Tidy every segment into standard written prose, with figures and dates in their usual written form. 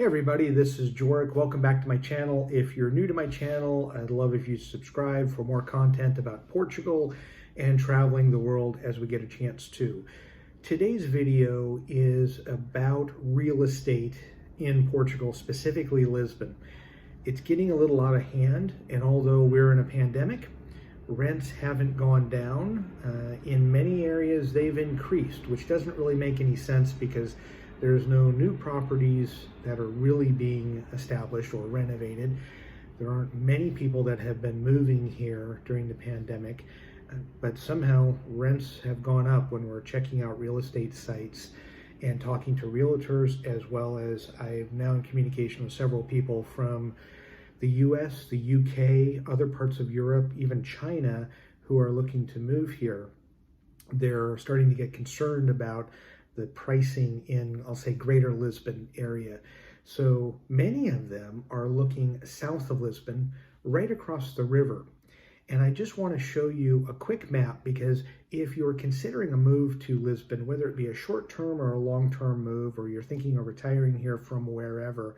Hey everybody, this is Jorik. Welcome back to my channel. If you're new to my channel, I'd love if you subscribe for more content about Portugal and traveling the world as we get a chance to. Today's video is about real estate in Portugal, specifically Lisbon. It's getting a little out of hand, and although we're in a pandemic, rents haven't gone down. In many areas, they've increased, which doesn't really make any sense because there's no new properties that are really being established or renovated. There aren't many people that have been moving here during the pandemic, but somehow rents have gone up when we're checking out real estate sites and talking to realtors, as well as I'm now in communication with several people from the US, the UK, other parts of Europe, even China, who are looking to move here. They're starting to get concerned about the pricing in, I'll say, greater Lisbon area. So many of them are looking south of Lisbon, right across the river. And I just want to show you a quick map, because if you're considering a move to Lisbon, whether it be a short-term or a long-term move, or you're thinking of retiring here from wherever,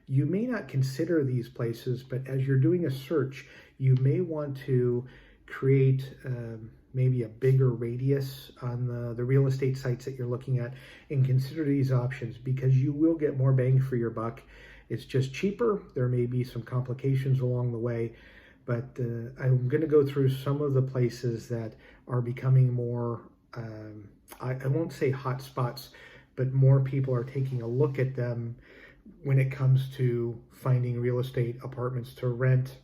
you may not consider these places, but as you're doing a search, you may want to create maybe a bigger radius on the real estate sites that you're looking at, and consider these options, because you will get more bang for your buck. It's just cheaper. There may be some complications along the way, but I'm going to go through some of the places that are becoming more, I won't say hot spots, but more people are taking a look at them when it comes to finding real estate, apartments to rent,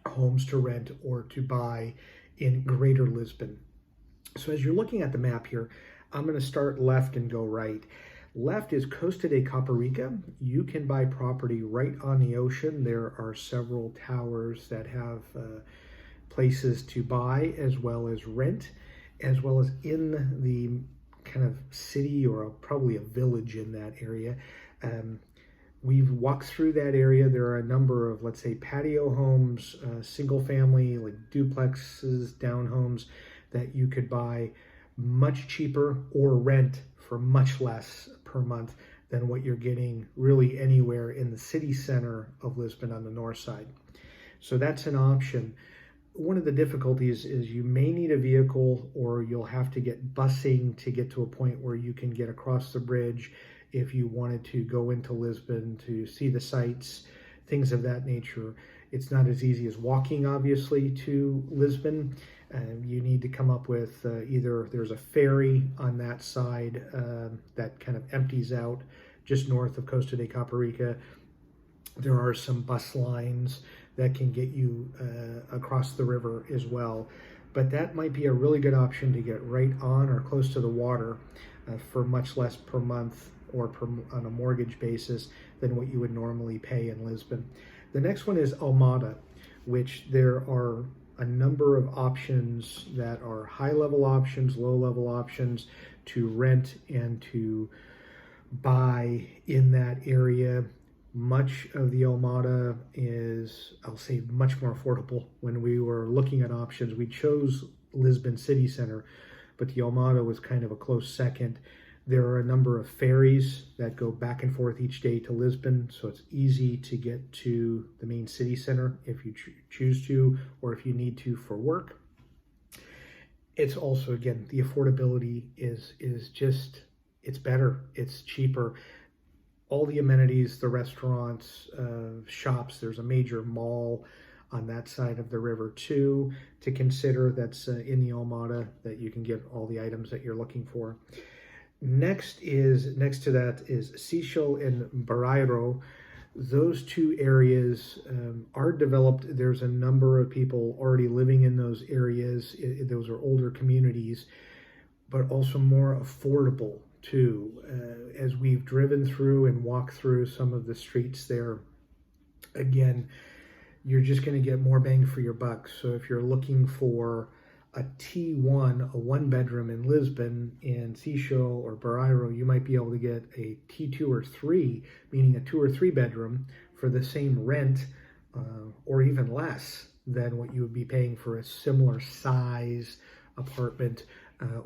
homes to rent, or to buy in greater Lisbon. So as you're looking at the map here, I'm going to start left and go right. Left is Costa da Caparica. You can buy property right on the ocean. There are several towers that have places to buy as well as rent, as well as in the kind of city or probably a village in that area. We've walked through that area. There are a number of, let's say, patio homes, single family, like duplexes, down homes that you could buy much cheaper or rent for much less per month than what you're getting really anywhere in the city center of Lisbon on the north side. So that's an option. One of the difficulties is you may need a vehicle, or you'll have to get busing to get to a point where you can get across the bridge if you wanted to go into Lisbon to see the sights, things of that nature. It's not as easy as walking, obviously, to Lisbon. You need to come up with either there's a ferry on that side that kind of empties out just north of Costa da Caparica. There are some bus lines that can get you across the river as well. But that might be a really good option to get right on or close to the water for much less per month or on a mortgage basis than what you would normally pay in Lisbon. The next one is Almada, which there are a number of options that are high-level options, low-level options to rent and to buy in that area. Much of the Almada is, I'll say, much more affordable. When we were looking at options, we chose Lisbon city center, but the Almada was kind of a close second. There are a number of ferries that go back and forth each day to Lisbon, so it's easy to get to the main city center if you choose to, or if you need to for work. It's also, again, the affordability is just, it's better, it's cheaper. All the amenities, the restaurants, shops, there's a major mall on that side of the river too to consider. That's in the Almada, that you can get all the items that you're looking for. Next to that is Seixal and Barreiro. Those two areas are developed. There's a number of people already living in those areas. Those are older communities, but also more affordable too. As we've driven through and walked through some of the streets there, again, you're just going to get more bang for your buck. So if you're looking for a T1, a one-bedroom in Lisbon, in Seixal or Barreiro, you might be able to get a T2 or 3, meaning a 2 or 3 bedroom, for the same rent or even less than what you would be paying for a similar size apartment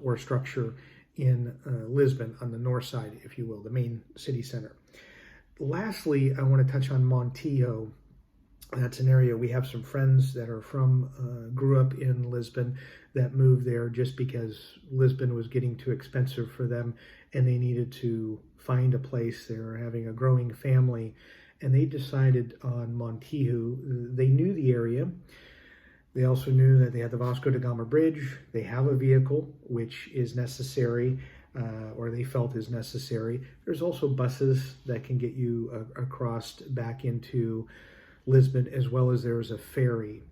or structure in Lisbon on the north side, if you will, the main city center. Lastly, I want to touch on Montijo. That's an area we have some friends that are grew up in Lisbon that moved there just because Lisbon was getting too expensive for them and they needed to find a place. They were having a growing family and they decided on Montijo. They knew the area. They also knew that they had the Vasco da Gama Bridge. They have a vehicle, which is necessary, or they felt is necessary. There's also buses that can get you across back into Lisbon, as well as there's a ferry.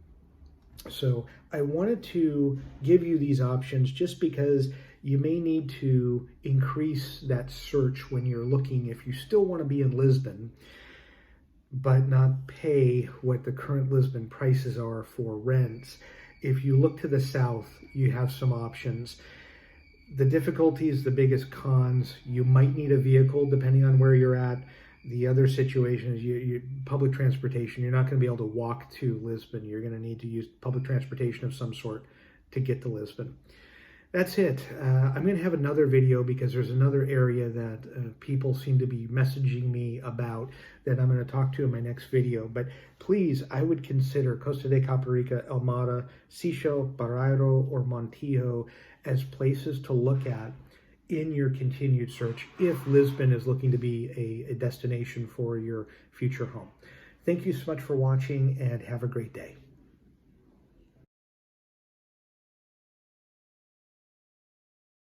So I wanted to give you these options just because you may need to increase that search when you're looking if you still want to be in Lisbon, but not pay what the current Lisbon prices are for rents. If you look to the south, you have some options. The difficulties, the biggest cons, you might need a vehicle depending on where you're at. The other situation is public transportation. You're not going to be able to walk to Lisbon. You're going to need to use public transportation of some sort to get to Lisbon. That's it. I'm going to have another video because there's another area that people seem to be messaging me about that I'm going to talk to in my next video. But please, I would consider Costa da Caparica, Almada, Seixal, Barreiro, or Montijo as places to look at in your continued search if Lisbon is looking to be a destination for your future home. Thank you so much for watching and have a great day.